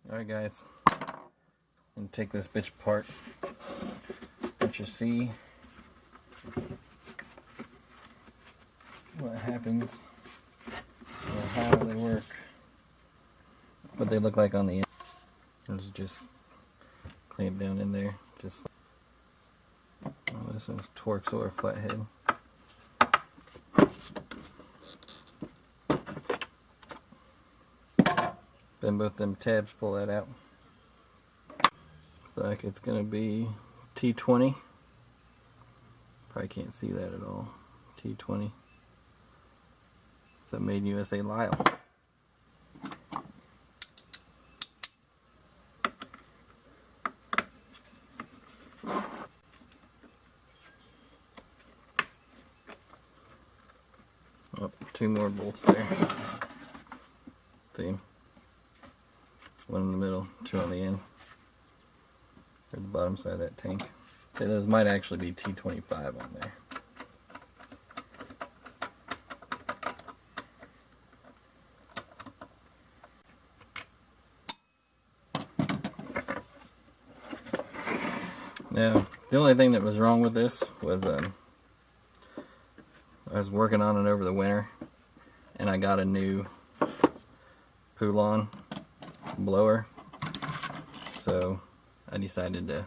Alright guys, I'm gonna take this bitch apart. Let you see what happens or how they work. What they look like on the end. There's just clamp down in there. Just oh, this one's Torx or flathead. Then both them tabs pull that out. Looks like it's gonna be T20. Probably can't see that at all. T20. So made in USA Lyle. Oh, two more bolts there. See? One in the middle, two on the end. Or the bottom side of that tank. So those might actually be T25 on there. Now, the only thing that was wrong with this was I was working on it over the winter and I got a new Poulon blower, so I decided to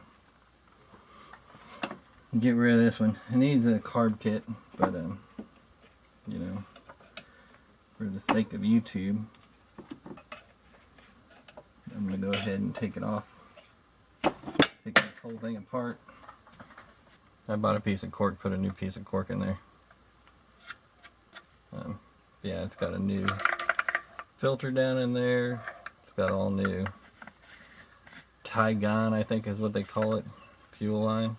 get rid of this one. It needs a carb kit, but you know, for the sake of YouTube, I'm gonna go ahead and take it off. Take this whole thing apart. I bought a piece of cork, put a new piece of cork in there. Yeah, it's got a new filter down in there. It's got all new Tygon, I think is what they call it, fuel line.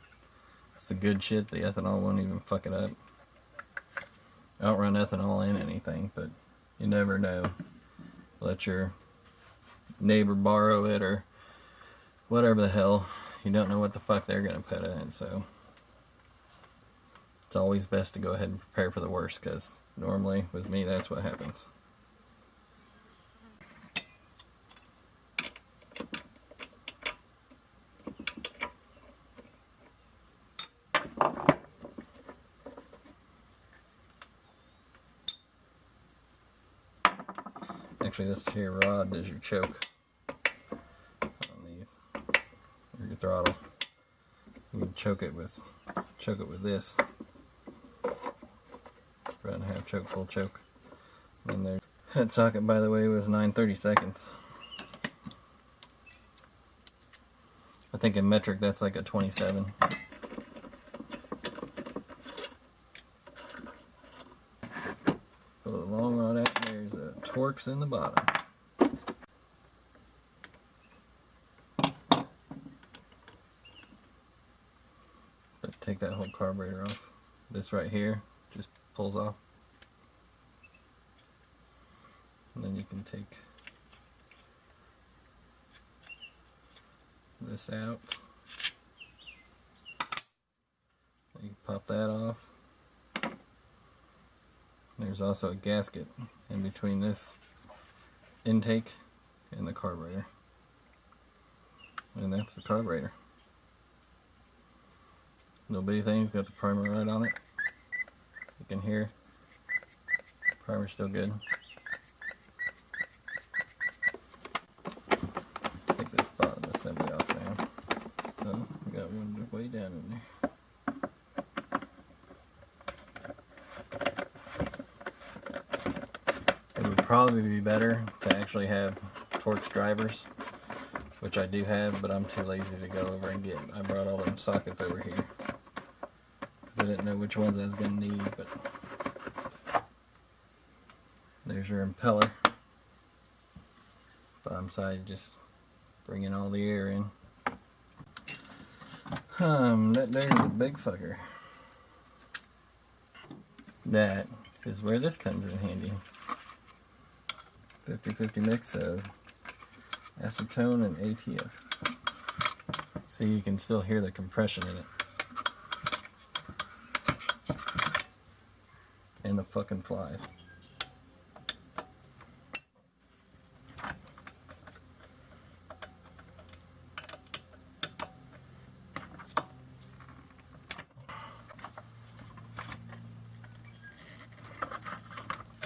It's the good shit. The ethanol won't even fuck it up. I don't run ethanol in anything, but you never know. Let your neighbor borrow it or whatever the hell. You don't know what the fuck they're gonna put in it, so it's always best to go ahead and prepare for the worst, because normally with me that's what happens. Actually, this here rod is your choke on these, or your throttle. You can choke it with this. Front half choke, full choke. And there. That socket, by the way, was 9/32. I think in metric that's like a 27. Pull the long rod out. There's a Torx in the bottom. But take that whole carburetor off. This right here just pulls off. And then you can take this out. You can pop that off. There's also a gasket in between this intake and the carburetor. And that's the carburetor. Little bitty thing, got the primer right on it. You can hear primer's still good. Take this bottom assembly off now. So we got one way down in there. It would probably be better to actually have Torx drivers, which I do have, but I'm too lazy to go over and get. I brought all them sockets over here because I didn't know which ones I was going to need. But there's your impeller. Bottom side, just bringing all the air in. That there's a big fucker. That is where this comes in handy. 50-50 mix of acetone and ATF. See, you can still hear the compression in it. And the fucking flies.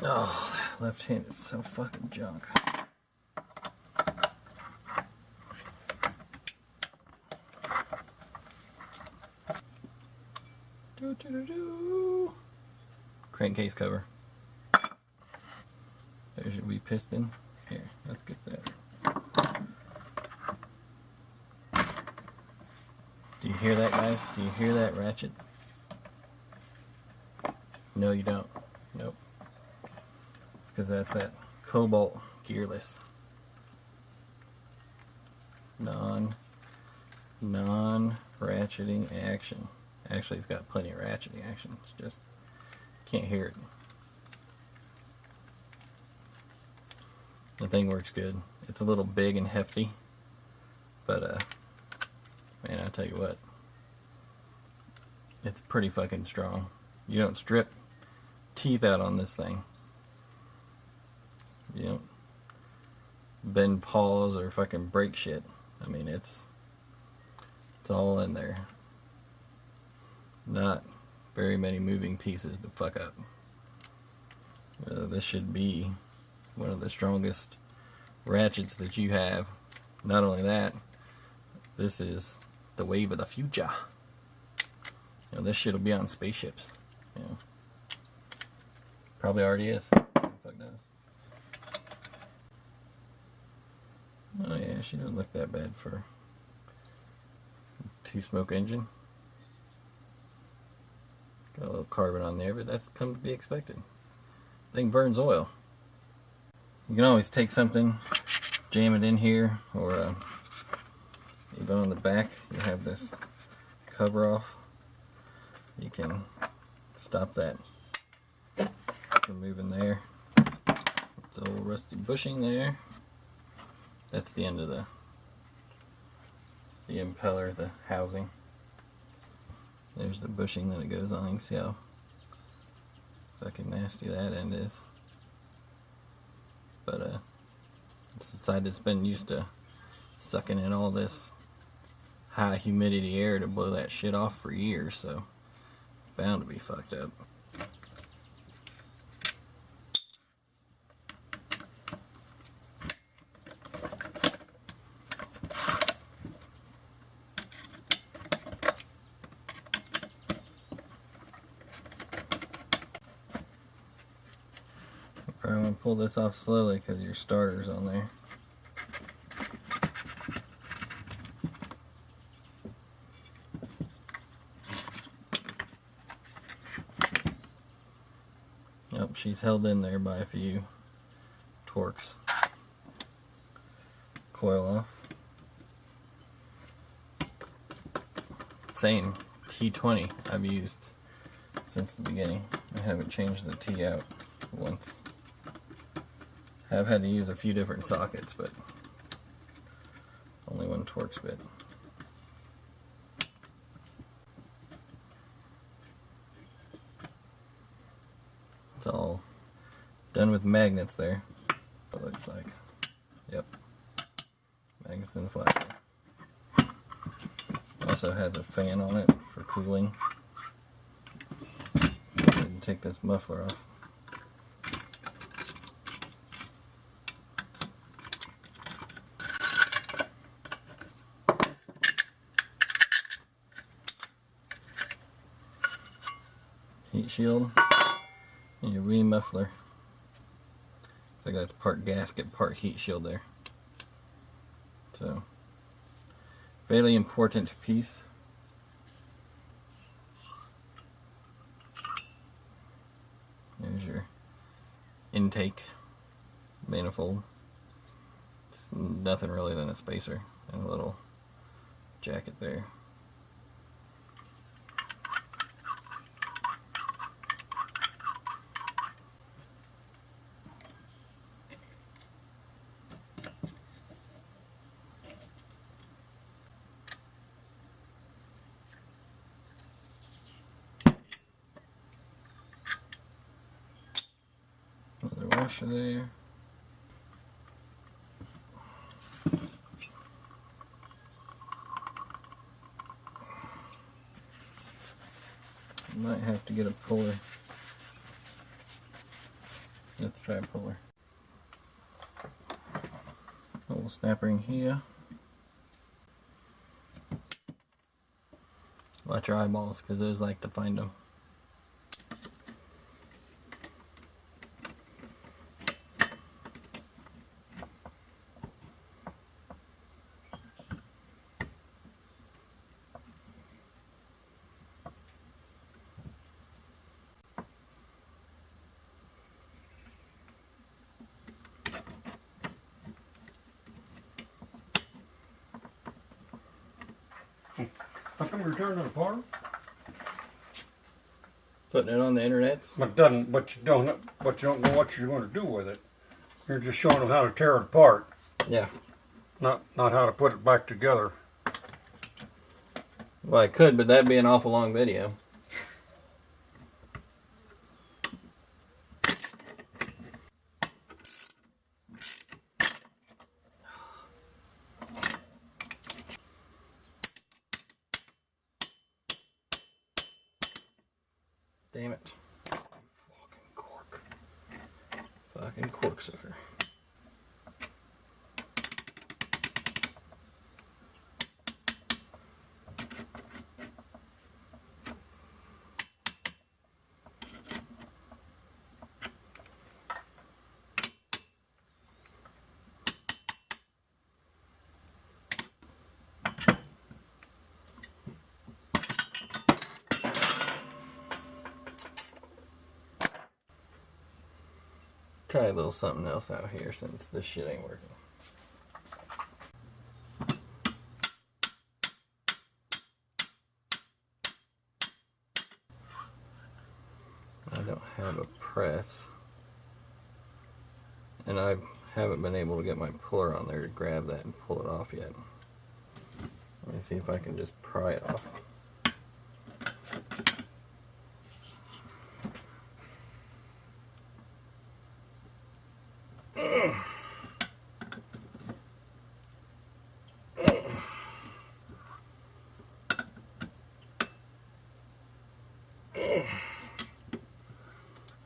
Oh, left hand is so fucking junk. Crankcase cover. There's your wee piston. Here, let's get that. Do you hear that, guys? Do you hear that ratchet? No, you don't. Nope. It's because that's that cobalt gearless. Non-ratcheting action. Actually, it's got plenty of ratcheting action. It's just can't hear it. The thing works good. It's a little big and hefty, but man, I tell you what, it's pretty fucking strong. You don't strip teeth out on this thing. You don't bend paws or fucking break shit. I mean, it's all in there. Not very many moving pieces to fuck up. This should be one of the strongest ratchets that you have. Not only that, this is the wave of the future. You know, this shit will be on spaceships. You know, probably already is. Who the fuck knows? Oh yeah, she doesn't look that bad for a two-smoke engine. Got a little carbon on there, but that's come to be expected. Thing burns oil. You can always take something, jam it in here, or even on the back, you have this cover off. You can stop that from moving there. The little rusty bushing there. That's the end of the impeller, the housing. There's the bushing that it goes on. You can see how fucking nasty that end is. But it's the side that's been used to sucking in all this high humidity air to blow that shit off for years, so it's bound to be fucked up. Probably want to pull this off slowly because your starter's on there. Yep, she's held in there by a few torques. Coil off. Same T20 I've used since the beginning. I haven't changed the T out once. I've had to use a few different sockets, but only one Torx bit. It's all done with magnets there. It looks like. Yep. Magnets in the flat. Also has a fan on it for cooling. Take this muffler off. Heat shield and your wee muffler. It's like that's part gasket, part heat shield there. So, fairly important piece. There's your intake manifold. It's nothing really than a spacer and a little jacket there. Another washer there. Might have to get a puller. try a puller. A little snap ring here. Watch your eyeballs, because those like to find them. How come you're tearing it apart? Putting it on the internet. But you don't know what you're going to do with it. You're just showing them how to tear it apart. Yeah. Not how to put it back together. Well, I could, but that'd be an awful long video. Damn it. Fucking cork. Fucking corksucker. Try a little something else out here since this shit ain't working. I don't have a press, and I haven't been able to get my puller on there to grab that and pull it off yet. Let me see if I can just pry it off.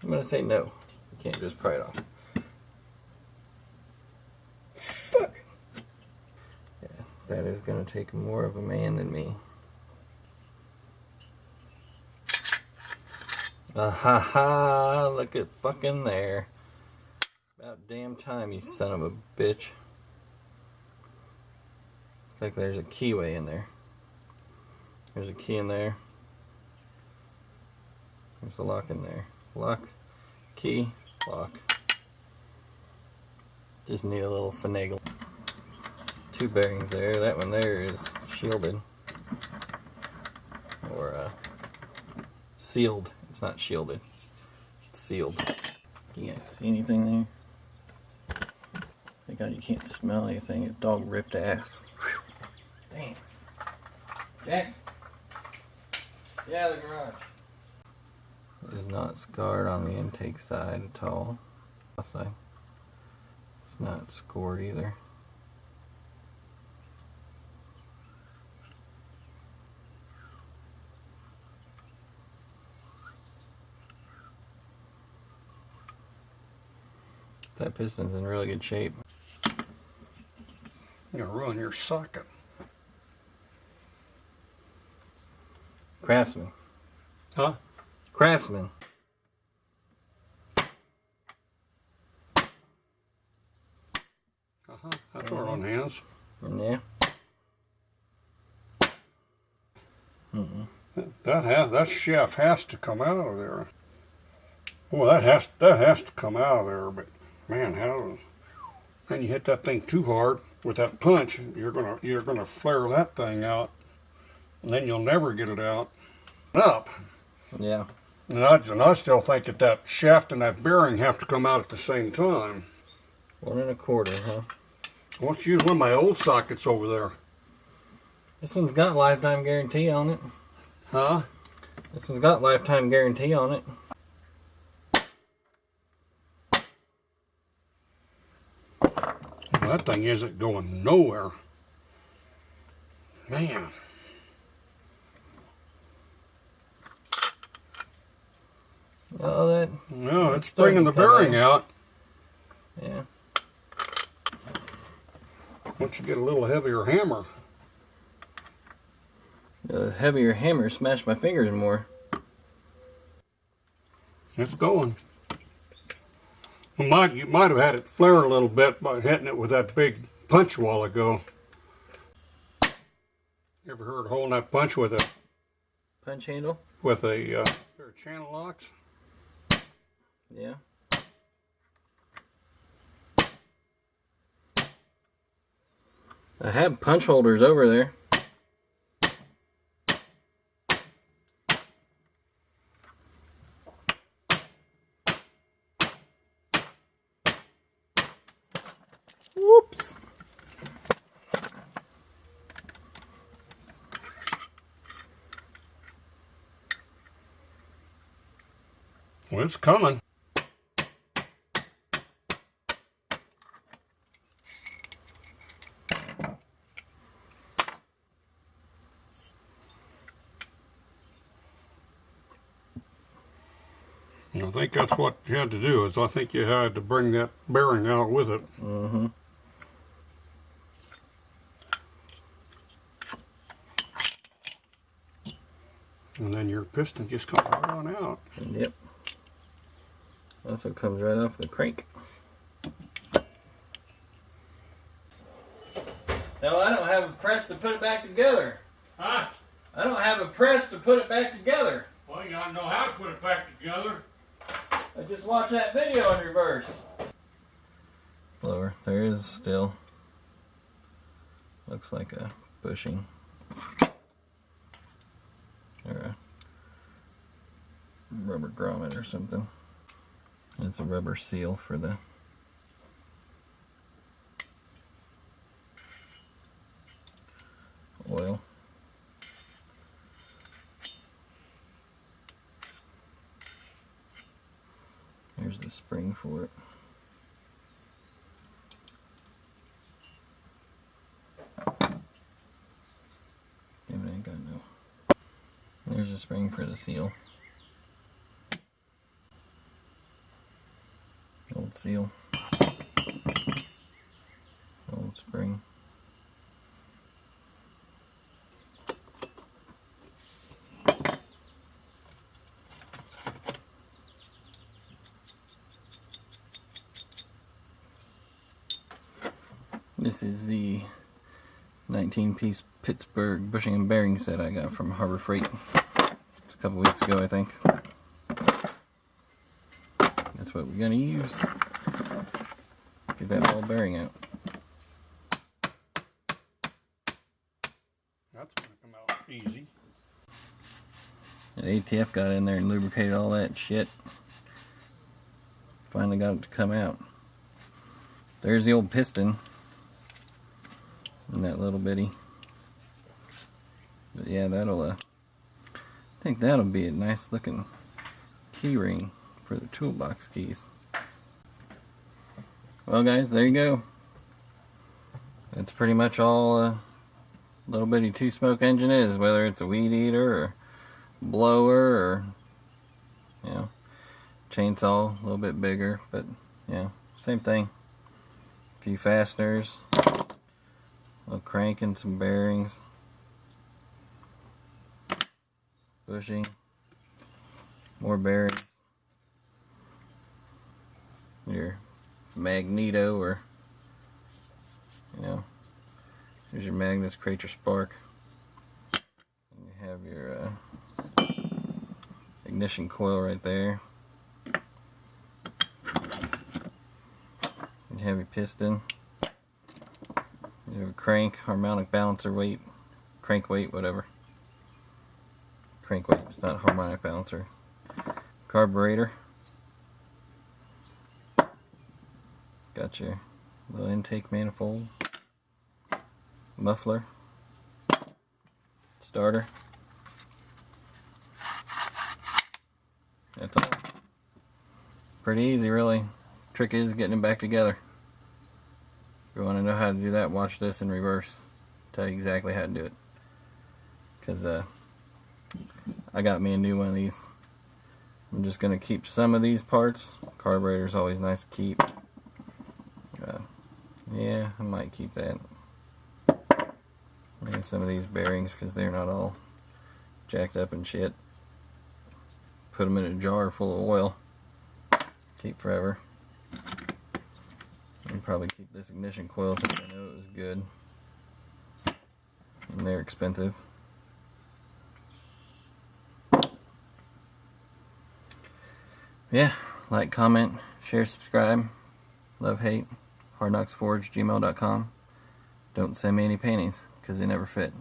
I'm gonna say no. You can't just pry it off. Fuck. Yeah, that is gonna take more of a man than me. Ah ha ha! Look at fucking there. About damn time, you son of a bitch. Looks like there's a keyway in there. There's a key in there. There's a lock in there. Lock, key, lock. Just need a little finagle. Two bearings there. That one there is shielded. Or sealed. It's not shielded. It's sealed. Can you guys see anything there? Thank God you can't smell anything. A dog ripped ass. Whew. Damn. Jax. Get out of the garage. It is not scarred on the intake side at all. It's not scored either. That piston's in really good shape. You're gonna ruin your socket. Craftsman. Huh? Craftsman. That's hard on hands. Yeah. That shaft has to come out of there. Well, that has to come out of there. But man, how? And you hit that thing too hard with that punch, you're gonna flare that thing out, and then you'll never get it out. Up. Yeah. And I still think that shaft and that bearing have to come out at the same time. 1 1/4, huh? Let's use one of my old sockets over there. This one's got lifetime guarantee on it. Huh? This one's got lifetime guarantee on it. Well, that thing isn't going nowhere. Man. Oh, that. No, it's bringing the bearing out. Yeah. Once you get a little heavier hammer. A heavier hammer smashed my fingers more. It's going. You might have had it flare a little bit by hitting it with that big punch a while ago. You ever heard of holding that punch with a punch handle? With a pair of channel locks? Yeah. I have punch holders over there. Whoops. Well, it's coming. I think that's what you had to do, is I think you had to bring that bearing out with it. Mm-hmm. And then your piston just comes right on out. Yep. That's what comes right off the crank. No, I don't have a press to put it back together. Huh? I don't have a press to put it back together. Well, you gotta know how to put it back together. I just watched that video in reverse. Lower. There is still. Looks like a bushing. Or a rubber grommet or something. It's a rubber seal for the oil. Here's the spring for it. Damn it, ain't got no. There's a spring for the seal. Old seal. Old spring. This is the 19-piece Pittsburgh bushing and bearing set I got from Harbor Freight just a couple weeks ago, I think. That's what we're gonna use. Get that ball bearing out. That's gonna come out easy. And ATF got in there and lubricated all that shit. Finally got it to come out. There's the old piston. And that little bitty. But yeah, that'll I think that'll be a nice looking key ring for the toolbox keys. Well guys, there you go. That's pretty much all a little bitty two-smoke engine is, whether it's a weed eater or blower or, you know, chainsaw, a little bit bigger, but yeah, same thing. A few fasteners, a little crank and some bearings, bushing, more bearings, your magneto, or, you know, here's your magnets, create your spark. And you have your ignition coil right there. You have your piston. You have a crank, harmonic balancer weight, crank weight, whatever. Crank weight, it's not harmonic balancer. Carburetor. Got your little intake manifold. Muffler. Starter. That's all. Pretty easy, really. Trick is getting it back together. If you want to know how to do that, watch this in reverse. Tell you exactly how to do it. Because I got me a new one of these. I'm just going to keep some of these parts. Carburetor's always nice to keep. Yeah, I might keep that. And some of these bearings, because they're not all jacked up and shit. Put them in a jar full of oil. Keep forever. And probably keep this ignition coil since I know it was good. And they're expensive. Yeah, like, comment, share, subscribe. Love, hate. hardknocksforge@gmail.com. Don't send me any panties, because they never fit.